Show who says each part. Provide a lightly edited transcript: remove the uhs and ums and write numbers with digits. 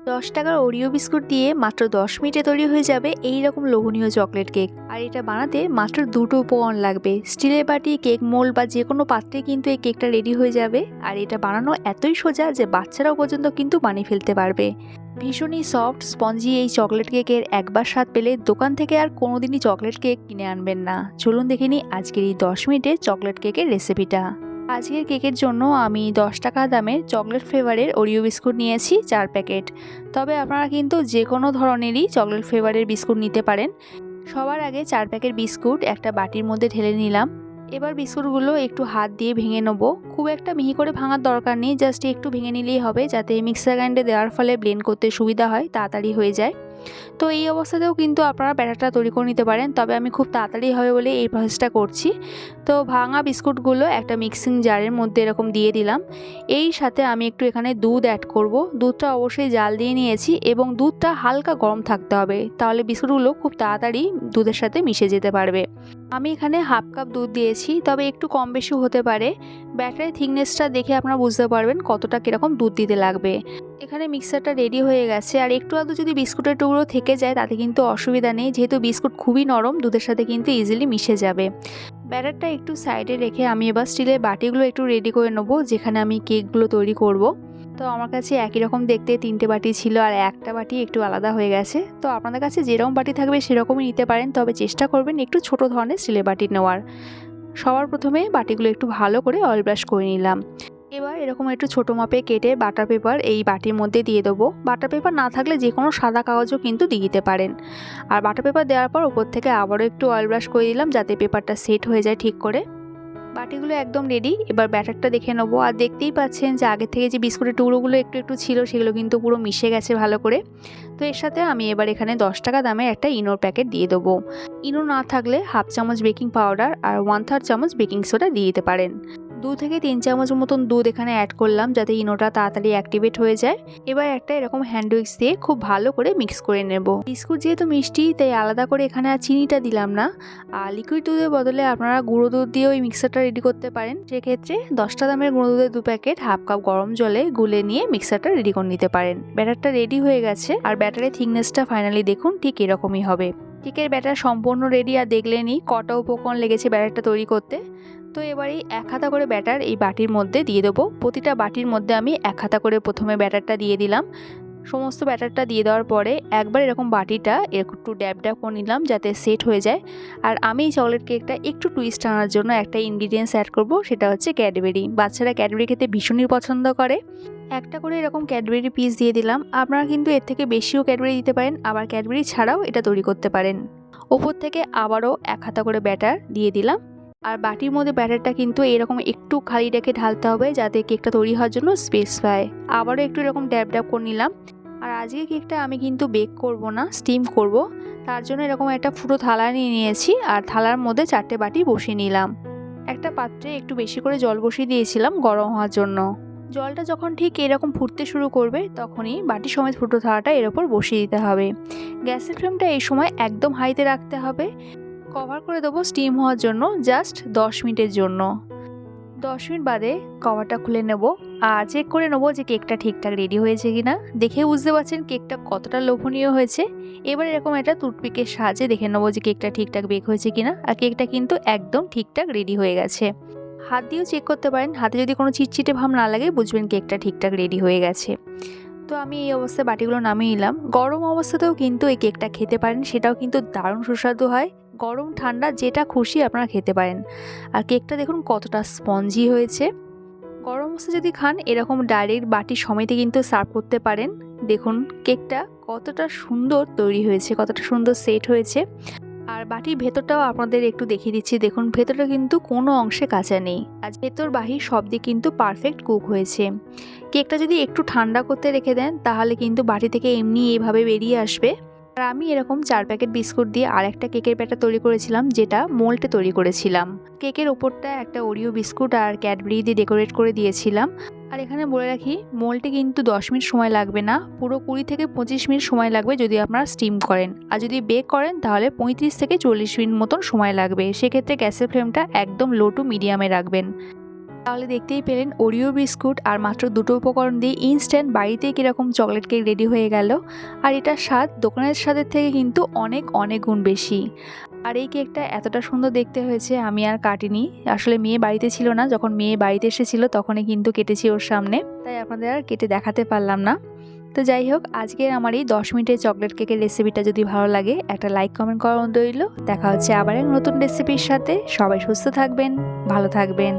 Speaker 1: 10 টাকার Oreo biscuit দিয়ে মাত্র 10 মিনিটে তৈরি হয়ে যাবে এই রকম লোভনীয় চকলেট কেক। আর এটা বানাতে মাত্র দুটো উপকরণ লাগবে, স্টিলের বাটি, কেক মোল্ড বা যে কোনো পাত্রে কিন্তু এই কেকটা রেডি হয়ে যাবে। আর এটা বানানো এতই সোজা যে বাচ্চারাও পর্যন্ত কিন্তু বানিয়ে ফেলতে পারবে। ভীষণই সফট স্পঞ্জি এই চকলেট কেকের একবার স্বাদ পেলে দোকান থেকে আর কোনোদিনই চকলেট কেক কিনে আনবেন না। চলুন দেখে নিই আজকের এই 10 মিনিটে চকলেট কেকের রেসিপিটা। আজকের কেকের জন্য আমি 10 টাকা দামের চকলেট ফ্লেভারের ওরিও বিস্কুট নিয়েছি 4 প্যাকেট। তবে আপনারা কিন্তু যে কোনো ধরনেরই চকলেট ফ্লেভারের বিস্কুট নিতে পারেন। সবার আগে 4 প্যাকেট বিস্কুট একটা বাটির মধ্যে ঢেলে নিলাম। এবার বিস্কুটগুলো একটু হাত দিয়ে ভেঙে নেব। খুব একটা মিহি করে ভাঙার দরকার নেই, জাস্ট একটু ভেঙে নিলেই হবে, যাতে মিক্সার গ্রাইন্ডারে দেওয়ার ফলে ব্লেন্ড করতে সুবিধা হয়, তাড়াতাড়ি হয়ে যায়। তো এই অবস্থাতেও কিন্তু আপনারা ব্যাটারটা তৈরি করে নিতে পারেন, তবে আমি খুব তাড়াতাড়ি হবে বলে এই প্রসেসটা করছি। তো ভাঙা বিস্কুটগুলো একটা মিক্সিং জারের মধ্যে এরকম দিয়ে দিলাম। এই সাথে আমি একটু এখানে দুধ অ্যাড করব। দুধটা অবশ্যই জাল দিয়ে নিয়েছি এবং দুধটা হালকা গরম থাকতে হবে, তাহলে বিস্কুটগুলো খুব তাড়াতাড়ি দুধের সাথে মিশে যেতে পারবে। আমি এখানে হাফ কাপ দুধ দিয়েছি, তবে একটু কম বেশি হতে পারে। ব্যাটারের থিকনেসটা দেখে আপনারা বুঝতে পারবেন কতটা কীরকম দুধ দিতে লাগবে। এখানে মিক্সারটা রেডি হয়ে গেছে। আর একটু আধটু যদি বিস্কুটের টুকরো থেকে যায় তাতে কিন্তু অসুবিধা নেই, যেহেতু বিস্কুট খুবই নরম, দুধের সাথে কিন্তু ইজিলি মিশে যাবে। ব্যাটারটা একটু সাইডে রেখে আমি এবার স্টিলের বাটিগুলো একটু রেডি করে নেবো, যেখানে আমি কেকগুলো তৈরি করব। তো আমার কাছে একই রকম দেখতে 3টে বাটি ছিল, আর একটা বাটি একটু আলাদা হয়ে গেছে। তো আপনাদের কাছে যেরকম বাটি থাকবে সেরকমই নিতে পারেন, তবে চেষ্টা করবেন একটু ছোট ধরনের স্টিলের বাটি নেওয়ার। সবার প্রথমে বাটিগুলো একটু ভালো করে অয়েল ব্রাশ করে নিলাম। এবার এরকম একটু ছোটো মাপে কেটে বাটার পেপার এই বাটির মধ্যে দিয়ে দেবো। বাটার পেপার না থাকলে যে কোনো সাদা কাগজও কিন্তু দিয়ে দিতে পারেন। আর বাটার পেপার দেওয়ার পর উপর থেকে আবারও একটু অয়েল ব্রাশ করে দিলাম, যাতে পেপারটা সেট হয়ে যায় ঠিক করে। বাটিগুলো একদম রেডি। এবার ব্যাটারটা দেখে নেবো। আর দেখতেই পাচ্ছেন যে আগে থেকে যে বিস্কুটের টুকরোগুলো একটু একটু ছিল, সেগুলো কিন্তু পুরো মিশে গেছে ভালো করে। তো এর সাথে আমি এবার এখানে 10 টাকা দামের একটা ইনোর প্যাকেট দিয়ে দেবো। ইনো না থাকলে হাফ চামচ বেকিং পাউডার আর 1/3 চামচ বেকিং সোডা দিয়ে দিতে পারেন। 2 থেকে 3 চামচ মতন দুধ এখানে অ্যাড করলাম, যাতে ইনোটা তাড়াতাড়ি অ্যাক্টিভেট হয়ে যায়। এবার একটা এরকম হ্যান্ড উইক্স দিয়ে খুব ভালো করে মিক্স করে নেব। বিস্কুট যেহেতু মিষ্টি, তাই আলাদা করে এখানে আর চিনিটা দিলাম না। আর লিকুইড দুধের বদলে আপনারা গুঁড়ো দুধ দিয়েও এই মিক্সারটা রেডি করতে পারেন। সেক্ষেত্রে 10 টাকা দামের গুঁড়ো দুধের 2 প্যাকেট হাফ কাপ গরম জলে গুলে নিয়ে মিক্সারটা রেডি করে নিতে পারেন। ব্যাটারটা রেডি হয়ে গেছে। আর ব্যাটারের থিকনেসটা ফাইনালি দেখুন ঠিক এরকমই হবে। কেকের ব্যাটার সম্পূর্ণ রেডি। আর দেখলেনই কটা উপকরণ লেগেছে ব্যাটারটা তৈরি করতে। তো এবারেই 1 হাতা করে ব্যাটার এই বাটির মধ্যে দিয়ে দেবো। প্রতিটা বাটির মধ্যে আমি 1 হাতা করে প্রথমে ব্যাটারটা দিয়ে দিলাম। সমস্ত ব্যাটারটা দিয়ে দেওয়ার পরে একবার এরকম বাটিটা একটু ড্যাব ড্যাব করে নিলাম, যাতে সেট হয়ে যায়। আর আমি এই চকলেট কেকটা একটু টুইস্ট আনার জন্য একটা ইনগ্রিডিয়েন্টস অ্যাড করব, সেটা হচ্ছে ক্যাডবেরি। বাচ্চারা ক্যাডবেরি খেতে ভীষণই পছন্দ করে। একটা করে এরকম ক্যাডবেরি পিস দিয়ে দিলাম। আপনারা কিন্তু এর থেকে বেশিও ক্যাডবেরি দিতে পারেন, আবার ক্যাডবেরি ছাড়াও এটা তৈরি করতে পারেন। ওপর থেকে আবারও 1 হাতা করে ব্যাটার দিয়ে দিলাম। আর বাটির মধ্যে ব্যাটারটা কিন্তু এরকম একটু খালি রেখে ঢালতে হবে, যাতে কেকটা তৈরি হওয়ার জন্য স্পেস পায়। আবারও একটু এরকম ড্যাব ড্যাব করে নিলাম। আর আজকে কেকটা আমি কিন্তু বেক করব না, স্টিম করব। তার জন্য এরকম একটা ফুটো থালা নিয়ে নিয়েছি, আর থালার মধ্যে 4টে বাটি বসিয়ে নিলাম। একটা পাত্রে একটু বেশি করে জল বসিয়ে দিয়েছিলাম গরম হওয়ার জন্য। জলটা যখন ঠিক এরকম ফুটতে শুরু করবে, তখনই বাটি সমেত ফুটো থালাটা এর ওপর বসিয়ে দিতে হবে। গ্যাসের ফ্লেমটা এই সময় একদম হাইতে রাখতে হবে। কভার করে দেবো স্টিম হওয়ার জন্য জাস্ট 10 মিনিটের জন্য। 10 মিনিট বাদে কভারটা খুলে নেব আর চেক করে নেব যে কেকটা ঠিকঠাক রেডি হয়েছে কিনা। দেখে বুঝতে পারছেন কেকটা কতটা লোভনীয় হয়েছে। এবার এরকম একটা টুথপিকের সাহায্যে দেখে নেব যে কেকটা ঠিকঠাক বেক হয়েছে কিনা। আর কেকটা কিন্তু একদম ঠিকঠাক রেডি হয়ে গেছে। হাত দিয়েও চেক করতে পারেন, হাতে যদি কোনো চিটচিটে ভাব না লাগে বুঝবেন কেকটা ঠিকঠাক রেডি হয়ে গেছে। তো আমি এই অবস্থায় বাটিগুলো নামিয়ে নিলাম। গরম অবস্থাতেও কিন্তু এই কেকটা খেতে পারেন, সেটাও কিন্তু দারুণ সুস্বাদু হয়। গরম ঠান্ডা যেটা খুশি আপনারা খেতে পারেন। আর কেকটা দেখুন কতটা স্পঞ্জি হয়েছে। গরম অবস্থা যদি খান এরকম ডাইরেক্ট বাটি সমেতে কিন্তু সার্ভ করতে পারেন। দেখুন কেকটা কতটা সুন্দর তৈরি হয়েছে, কতটা সুন্দর সেট হয়েছে। আর বাটির ভেতরটাও আপনাদের একটু দেখিয়ে দিচ্ছি। দেখুন ভেতরটা কিন্তু কোনো অংশে কাঁচা নেই। আজ ভেতর বাহির সব দিক কিন্তু পারফেক্ট কুক হয়েছে। কেকটা যদি একটু ঠান্ডা করতে রেখে দেন, তাহলে কিন্তু বাটি থেকে এমনি এইভাবে বেরিয়ে আসবে। আর আমি এরকম 4 প্যাকেট বিস্কুট দিয়ে আরেকটা কেকের ব্যাটার তৈরি করেছিলাম, যেটা মোল্ডে তৈরি করেছিলাম। কেকের ওপরটা একটা ওরিও বিস্কুট আর ক্যাডবেরি দিয়ে ডেকোরেট করে দিয়েছিলাম। আর এখানে বলে রাখি, মোল্ডে কিন্তু 10 মিনিট সময় লাগবে না, পুরো 20 থেকে 25 মিনিট সময় লাগবে যদি আপনারা স্টিম করেন। আর যদি বেক করেন তাহলে 35 থেকে 40 মিনিট মতন সময় লাগবে। সেক্ষেত্রে গ্যাসের ফ্লেমটা একদম লো টু মিডিয়ামে রাখবেন। তাহলে দেখতেই পেলেন ওরিও বিস্কুট আর মাত্র দুটো উপকরণ দিয়ে ইনস্ট্যান্ট বাড়িতেই কীরকম চকলেট কেক রেডি হয়ে গেল। আর এটার স্বাদ দোকানের স্বাদের থেকে কিন্তু অনেক অনেক গুণ বেশি। আর এই কেকটা এতটা সুন্দর দেখতে হয়েছে আমি আর কাটিনি, আসলে মেয়ে বাড়িতে ছিল না, যখন মেয়ে বাড়িতে এসেছিল তখনই কিন্তু কেটেছি ওর সামনে, তাই আপনাদের আর কেটে দেখাতে পারলাম না। তো যাই হোক, আজকের আমার এই 10 মিনিটের চকলেট কেকের রেসিপিটা যদি ভালো লাগে একটা লাইক কমেন্ট করার অনুরোধ রইল। দেখা হচ্ছে আবার এক নতুন রেসিপির সাথে। সবাই সুস্থ থাকবেন, ভালো থাকবেন।